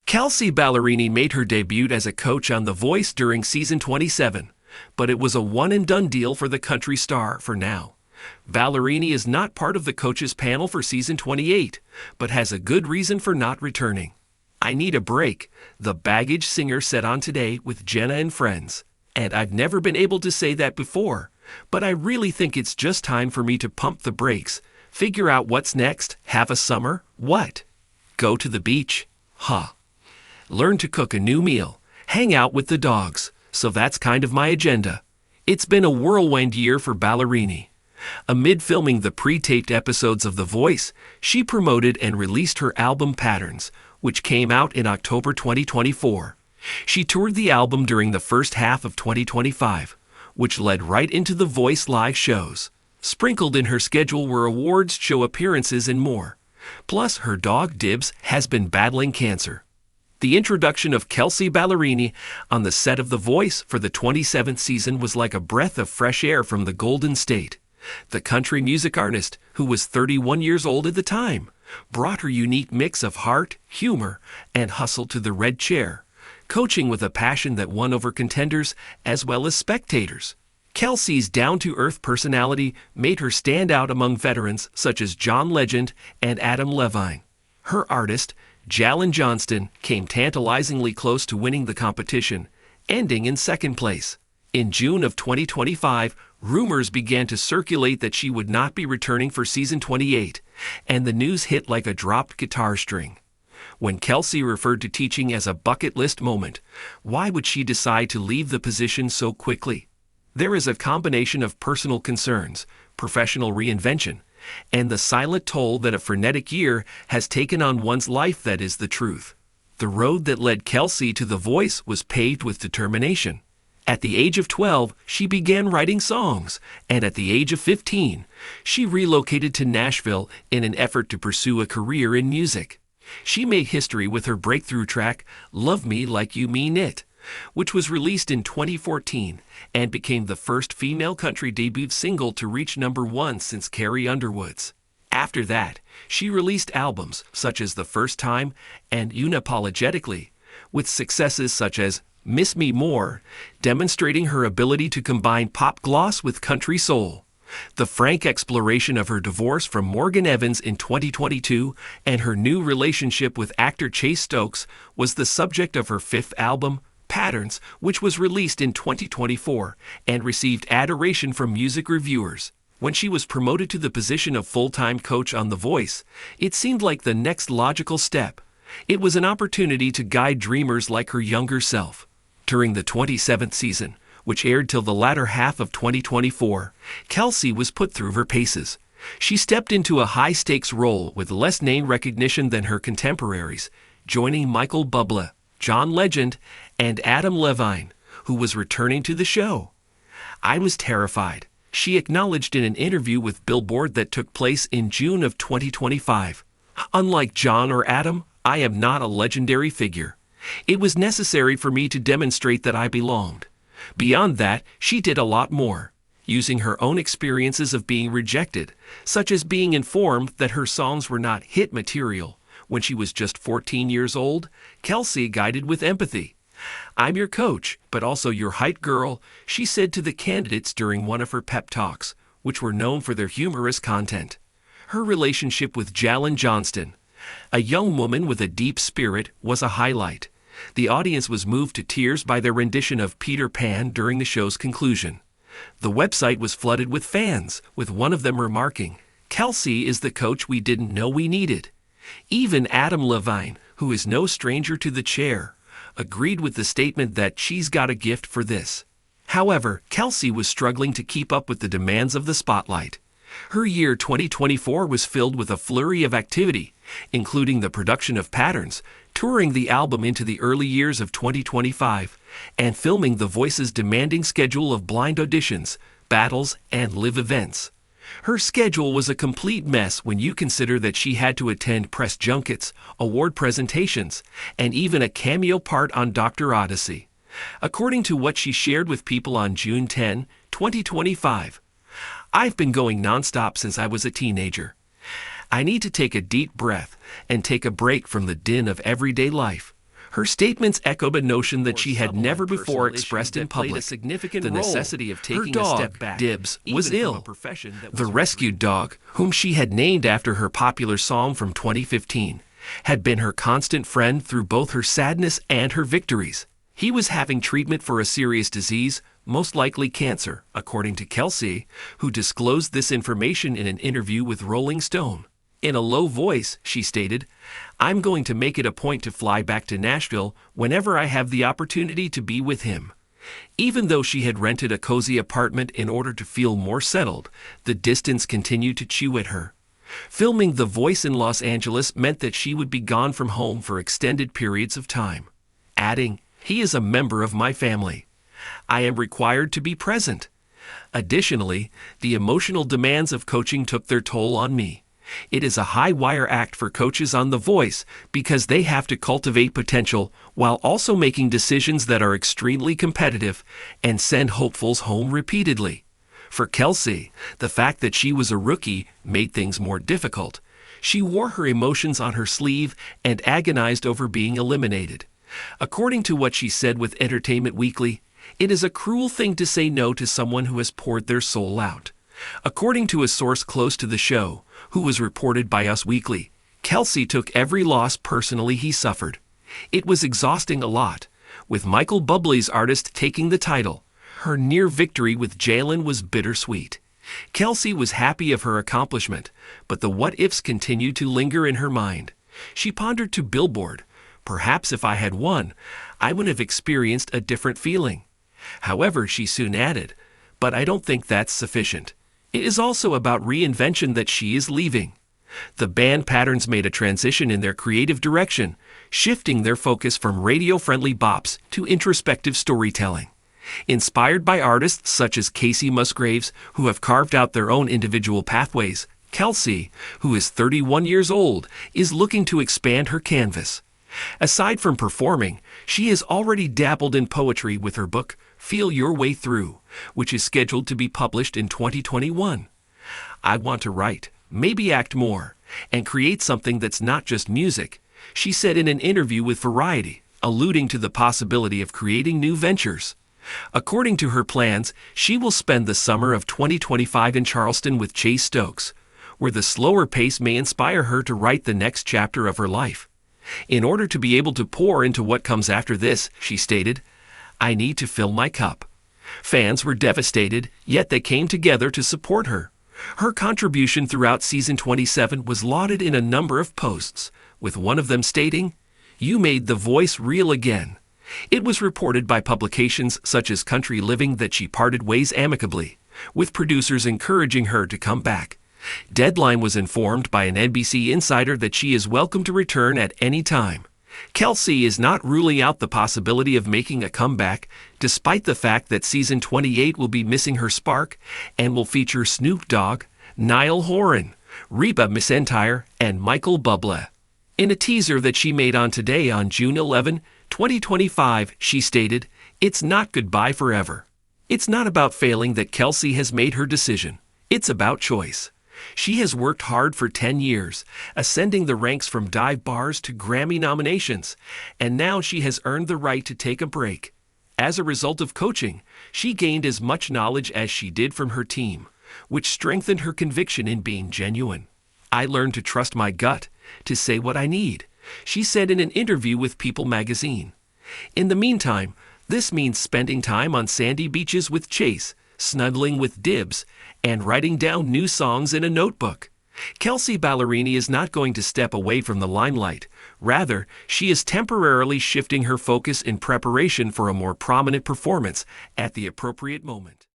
Kelsea Ballerini made her debut as a coach on The Voice during season 27, but it was a one-and-done deal for the country star for now. Ballerini is not part of the coaches panel for season 28, but has a good reason for not returning. "I need a break," the baggage singer said on Today with Jenna and Friends. "And I've never been able to say that before, but I really think it's just time for me to pump the brakes, figure out what's next, have a summer, what? Go to the beach? Huh. Learn to cook a new meal, hang out with the dogs, so that's kind of my agenda." It's been a whirlwind year for Ballerini. Amid filming the pre-taped episodes of The Voice, she promoted and released her album Patterns, which came out in October 2024. She toured the album during the first half of 2025, which led right into The Voice live shows. Sprinkled in her schedule were awards show appearances and more. Plus, her dog Dibs has been battling cancer. The introduction of Kelsea Ballerini on the set of The Voice for the 27th season was like a breath of fresh air from the Golden State. The country music artist, who was 31 years old at the time, brought her unique mix of heart, humor, and hustle to the red chair, coaching with a passion that won over contenders as well as spectators. Kelsea's down-to-earth personality made her stand out among veterans such as John Legend and Adam Levine. Her artist, Jalen Johnston, came tantalizingly close to winning the competition, ending in second place. In June of 2025, rumors began to circulate that she would not be returning for season 28, and the news hit like a dropped guitar string. When Kelsea referred to teaching as a bucket list moment, why would she decide to leave the position so quickly? There is a combination of personal concerns, professional reinvention, and the silent toll that a frenetic year has taken on one's life that is the truth. The road that led Kelsea to The Voice was paved with determination. At the age of 12, she began writing songs, and at the age of 15, she relocated to Nashville in an effort to pursue a career in music. She made history with her breakthrough track, Love Me Like You Mean It, which was released in 2014 and became the first female country debut single to reach #1 since Carrie Underwood's. After that, she released albums such as The First Time and Unapologetically, with successes such as Miss Me More, demonstrating her ability to combine pop gloss with country soul. The frank exploration of her divorce from Morgan Evans in 2022 and her new relationship with actor Chase Stokes was the subject of her fifth album, Patterns, which was released in 2024 and received adoration from music reviewers. When she was promoted to the position of full-time coach on The Voice, it seemed like the next logical step. It was an opportunity to guide dreamers like her younger self. During the 27th season, which aired till the latter half of 2024, Kelsea was put through her paces. She stepped into a high-stakes role with less name recognition than her contemporaries, joining Michael Bublé, John Legend, and Adam Levine, who was returning to the show. "I was terrified," she acknowledged in an interview with Billboard that took place in June of 2025. "Unlike John or Adam, I am not a legendary figure. It was necessary for me to demonstrate that I belonged." Beyond that, she did a lot more, using her own experiences of being rejected, such as being informed that her songs were not hit material. When she was just 14 years old, Kelsea guided with empathy. "I'm your coach, but also your hype girl," she said to the candidates during one of her pep talks, which were known for their humorous content. Her relationship with Jalen Johnston, a young woman with a deep spirit, was a highlight. The audience was moved to tears by their rendition of Peter Pan during the show's conclusion. The website was flooded with fans, with one of them remarking, "Kelsea is the coach we didn't know we needed." Even Adam Levine, who is no stranger to the chair, agreed with the statement that she's got a gift for this. However, Kelsea was struggling to keep up with the demands of the spotlight. Her year 2024 was filled with a flurry of activity, including the production of Patterns, touring the album into the early years of 2025, and filming The Voice's demanding schedule of blind auditions, battles, and live events. Her schedule was a complete mess when you consider that she had to attend press junkets, award presentations, and even a cameo part on Dr. Odyssey. According to what she shared with People on June 10, 2025, "I've been going nonstop since I was a teenager. I need to take a deep breath and take a break from the din of everyday life. Her statements echoed a notion that she had never before expressed in public. The necessity of taking a step back. Dibs was ill. The rescued dog, whom she had named after her popular song from 2015, had been her constant friend through both her sadness and her victories. He was having treatment for a serious disease, most likely cancer, according to Kelsea, who disclosed this information in an interview with Rolling Stone. In a low voice, she stated, "I'm going to make it a point to fly back to Nashville whenever I have the opportunity to be with him." Even though she had rented a cozy apartment in order to feel more settled, the distance continued to chew at her. Filming The Voice in Los Angeles meant that she would be gone from home for extended periods of time, adding, "He is a member of my family. I am required to be present." Additionally, the emotional demands of coaching took their toll on me. It is a high-wire act for coaches on The Voice because they have to cultivate potential while also making decisions that are extremely competitive and send hopefuls home repeatedly. For Kelsea, the fact that she was a rookie made things more difficult. She wore her emotions on her sleeve and agonized over being eliminated. According to what she said with Entertainment Weekly, "It is a cruel thing to say no to someone who has poured their soul out." According to a source close to the show, who was reported by Us Weekly, Kelsea took every loss personally he suffered. It was exhausting a lot, with Michael Bublé's artist taking the title. Her near victory with Jalen was bittersweet. Kelsea was happy of her accomplishment, but the what-ifs continued to linger in her mind. She pondered to Billboard, "Perhaps if I had won, I would have experienced a different feeling." However, she soon added, "But I don't think that's sufficient. It is also about reinvention that she is leaving." The band Patterns made a transition in their creative direction, shifting their focus from radio-friendly bops to introspective storytelling. Inspired by artists such as Kacey Musgraves, who have carved out their own individual pathways, Kelsea, who is 31 years old, is looking to expand her canvas. Aside from performing, she has already dabbled in poetry with her book, Feel Your Way Through, which is scheduled to be published in 2021. "I want to write, maybe act more, and create something that's not just music," she said in an interview with Variety, alluding to the possibility of creating new ventures. According to her plans, she will spend the summer of 2025 in Charleston with Chase Stokes, where the slower pace may inspire her to write the next chapter of her life. "In order to be able to pour into what comes after this," she stated, "I need to fill my cup." Fans were devastated, yet they came together to support her. Her contribution throughout season 27 was lauded in a number of posts, with one of them stating, "You made The Voice real again." It was reported by publications such as Country Living that she parted ways amicably, with producers encouraging her to come back. Deadline was informed by an NBC insider that she is welcome to return at any time. Kelsea is not ruling out the possibility of making a comeback, despite the fact that season 28 will be missing her spark and will feature Snoop Dogg, Niall Horan, Reba McEntire, and Michael Bublé. In a teaser that she made on Today on June 11, 2025, she stated, "It's not goodbye forever." It's not about failing that Kelsea has made her decision. It's about choice. She has worked hard for 10 years, ascending the ranks from dive bars to Grammy nominations, and now she has earned the right to take a break. As a result of coaching, she gained as much knowledge as she did from her team, which strengthened her conviction in being genuine. "I learned to trust my gut, to say what I need," she said in an interview with People magazine. In the meantime, this means spending time on sandy beaches with Chase, snuggling with Dibs, and writing down new songs in a notebook. Kelsea Ballerini is not going to step away from the limelight. Rather, she is temporarily shifting her focus in preparation for a more prominent performance at the appropriate moment.